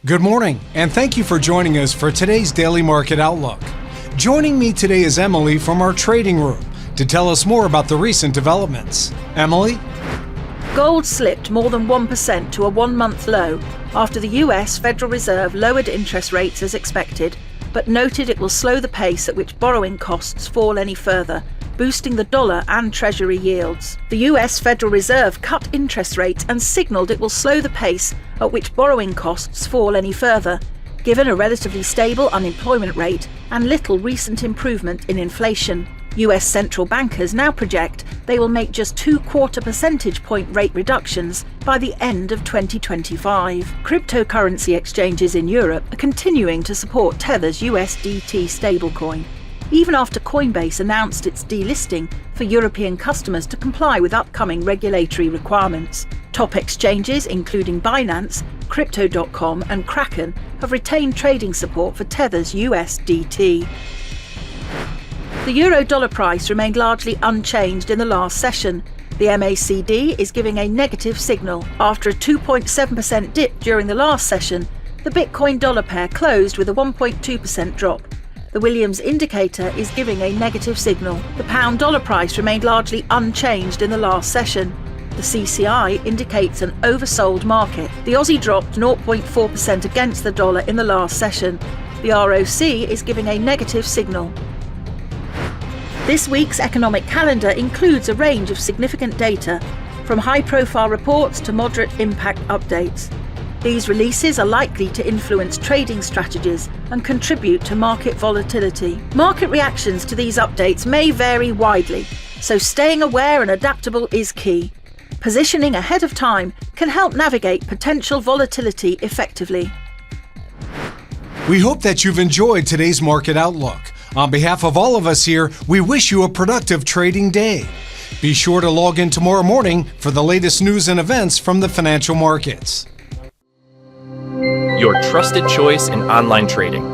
Good morning, and thank you for joining us for today's Daily Market Outlook. Joining me today is Emily from our trading room to tell us more about the recent developments. Emily? Gold slipped more than 1% to a one-month low after the US Federal Reserve lowered interest rates as expected, but noted it will slow the pace at which borrowing costs fall any further, boosting the dollar and Treasury yields. The US Federal Reserve cut interest rates and signalled it will slow the pace at which borrowing costs fall any further, given a relatively stable unemployment rate and little recent improvement in inflation. US central bankers now project they will make just 2/4 percentage point rate reductions by the end of 2025. Cryptocurrency exchanges in Europe are continuing to support Tether's USDT stablecoin, even after Coinbase announced its delisting for European customers to comply with upcoming regulatory requirements. Top exchanges, including Binance, Crypto.com and Kraken, have retained trading support for Tether's USDT. The euro-dollar price remained largely unchanged in the last session. The MACD is giving a negative signal. After a 2.7% dip during the last session, the Bitcoin-dollar pair closed with a 1.2% drop. The Williams indicator is giving a negative signal. The pound-dollar price remained largely unchanged in the last session. The CCI indicates an oversold market. The Aussie dropped 0.4% against the dollar in the last session. The ROC is giving a negative signal. This week's economic calendar includes a range of significant data, from high-profile reports to moderate impact updates. These releases are likely to influence trading strategies and contribute to market volatility. Market reactions to these updates may vary widely, so staying aware and adaptable is key. Positioning ahead of time can help navigate potential volatility effectively. We hope that you've enjoyed today's Market Outlook. On behalf of all of us here, we wish you a productive trading day. Be sure to log in tomorrow morning for the latest news and events from the financial markets. Your trusted choice in online trading.